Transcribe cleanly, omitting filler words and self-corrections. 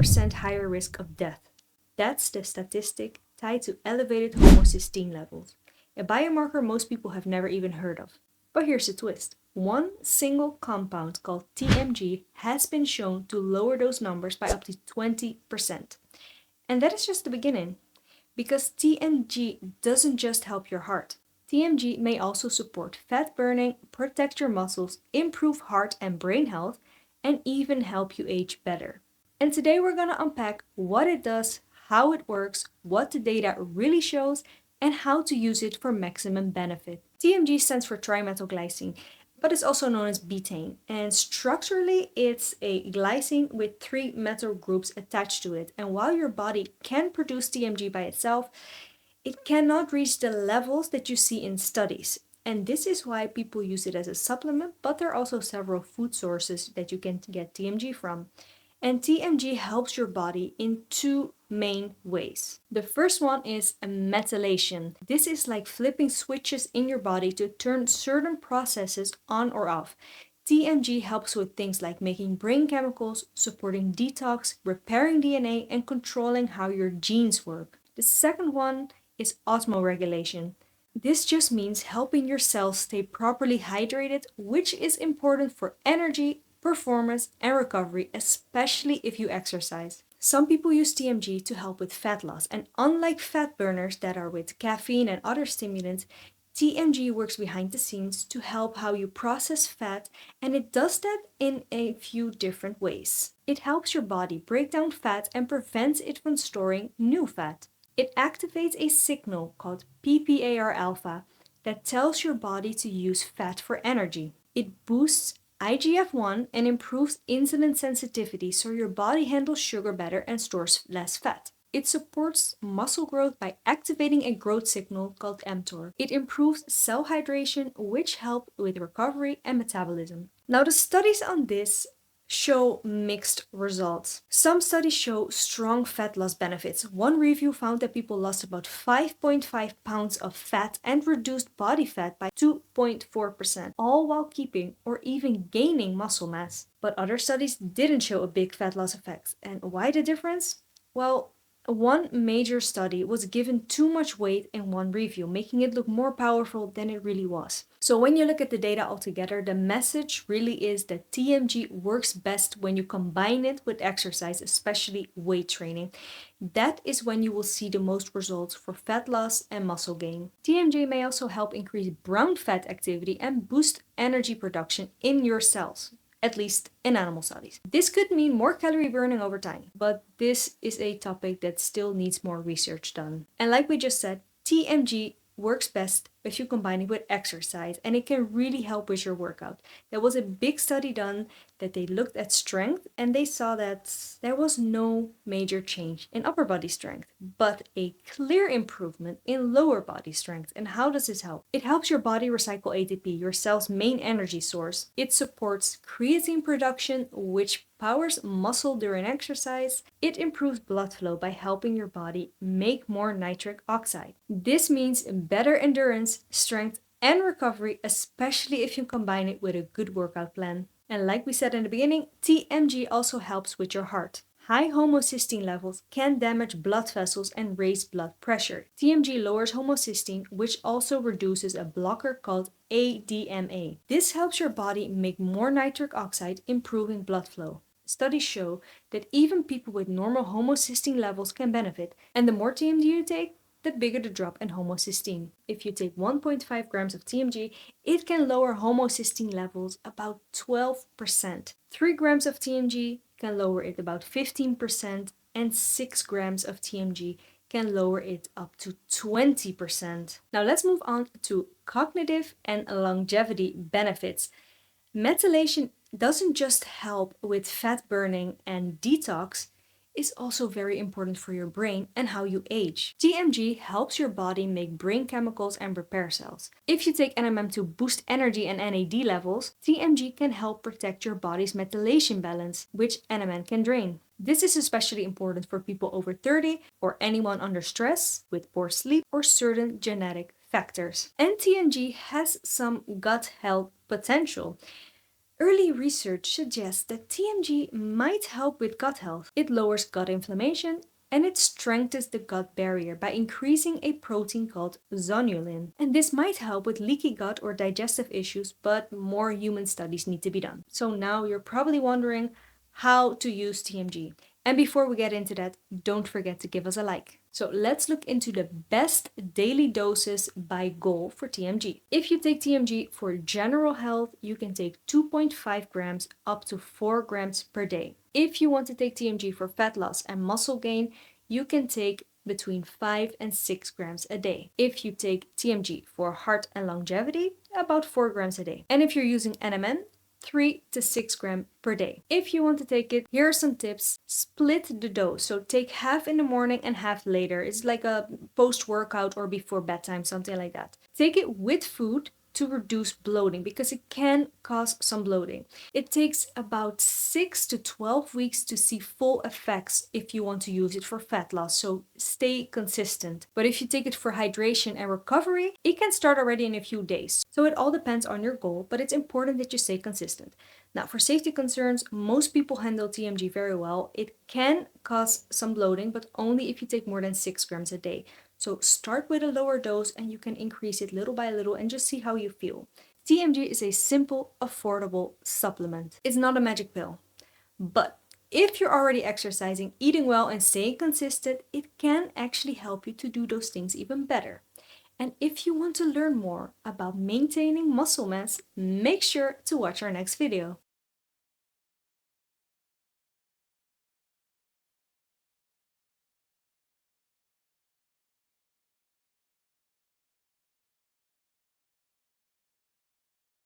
20% higher risk of death. That's the statistic tied to elevated homocysteine levels, a biomarker most people have never even heard of. But here's the twist. One single compound called TMG has been shown to lower those numbers by up to 20%. And that is just the beginning, because TMG doesn't just help your heart. TMG may also support fat burning, protect your muscles, improve heart and brain health, and even help you age better. And today we're going to unpack what it does, how it works, what the data really shows, and how to use it for maximum benefit. TMG stands for trimethylglycine, but it's also known as betaine, and structurally it's a glycine with 3 methyl groups attached to it. And while your body can produce TMG by itself, it cannot reach the levels that you see in studies. And this is why people use it as a supplement, but there are also several food sources that you can get TMG from. And TMG helps your body in 2 main ways. The first one is a methylation. This is like flipping switches in your body to turn certain processes on or off. TMG helps with things like making brain chemicals, supporting detox, repairing DNA, and controlling how your genes work. The second one is osmoregulation. This just means helping your cells stay properly hydrated, which is important for energy, performance, and recovery, especially if you exercise. Some people use TMG to help with fat loss, and unlike fat burners that are with caffeine and other stimulants, TMG works behind the scenes to help how you process fat, and it does that in a few different ways. It helps your body break down fat and prevents it from storing new fat. It activates a signal called PPAR alpha that tells your body to use fat for energy. It boosts IGF-1 and improves insulin sensitivity so your body handles sugar better and stores less fat. It supports muscle growth by activating a growth signal called mTOR. It improves cell hydration, which helps with recovery and metabolism. Now, the studies on this show mixed results. Some studies show strong fat loss benefits. One review found that people lost about 5.5 pounds of fat and reduced body fat by 2.4%, all while keeping or even gaining muscle mass. But other studies didn't show a big fat loss effect. And why the difference? Well, one major study was given too much weight in one review, making it look more powerful than it really was. So when you look at the data altogether, the message really is that TMG works best when you combine it with exercise, especially weight training. That is when you will see the most results for fat loss and muscle gain. TMG may also help increase brown fat activity and boost energy production in your cells, at least in animal studies. This could mean more calorie burning over time, but this is a topic that still needs more research done. And like we just said, TMG works best if you combine it with exercise, and it can really help with your workout. There was a big study done that they looked at strength, and they saw that there was no major change in upper body strength, but a clear improvement in lower body strength. And how does this help? It helps your body recycle ATP, your cell's main energy source. It supports creatine production, which powers muscle during exercise. It improves blood flow by helping your body make more nitric oxide. This means better endurance, strength, and recovery, especially if you combine it with a good workout plan. And like we said in the beginning, TMG also helps with your heart. High homocysteine levels can damage blood vessels and raise blood pressure. TMG lowers homocysteine, which also reduces a blocker called ADMA. This helps your body make more nitric oxide, improving blood flow. Studies show that even people with normal homocysteine levels can benefit, and the more TMG you take, the bigger the drop in homocysteine. If you take 1.5 grams of TMG, it can lower homocysteine levels about 12%. 3 grams of TMG can lower it about 15%, and 6 grams of TMG can lower it up to 20%. Now let's move on to cognitive and longevity benefits. Methylation doesn't just help with fat burning and detox, it's also very important for your brain and how you age. TMG helps your body make brain chemicals and repair cells. If you take NMN to boost energy and NAD levels, TMG can help protect your body's methylation balance, which NMN can drain. This is especially important for people over 30 or anyone under stress, with poor sleep, or certain genetic factors. And TMG has some gut health potential. Early research suggests that TMG might help with gut health. It lowers gut inflammation and it strengthens the gut barrier by increasing a protein called zonulin. And this might help with leaky gut or digestive issues, but more human studies need to be done. So now you're probably wondering how to use TMG. And before we get into that, don't forget to give us a like. So let's look into the best daily doses by goal for TMG. If you take TMG for general health, you can take 2.5 grams up to 4 grams per day. If you want to take TMG for fat loss and muscle gain, you can take between 5 and 6 grams a day. If you take TMG for heart and longevity, about 4 grams a day. And if you're using NMN, 3 to 6 grams per day. If you want to take it, here are some tips. Split the dose. So take half in the morning and half later. It's like a post-workout or before bedtime, something like that. Take it with food to reduce bloating because it can cause some bloating. It takes about 6 to 12 weeks to see full effects if you want to use it for fat loss, so stay consistent. But if you take it for hydration and recovery, it can start already in a few days. So it all depends on your goal, but it's important that you stay consistent. Now, for safety concerns, most people handle TMG very well. It can cause some bloating, but only if you take more than 6 grams a day. So start with a lower dose and you can increase it little by little and just see how you feel. TMG is a simple, affordable supplement. It's not a magic pill. But if you're already exercising, eating well, and staying consistent, it can actually help you to do those things even better. And if you want to learn more about maintaining muscle mass, make sure to watch our next video.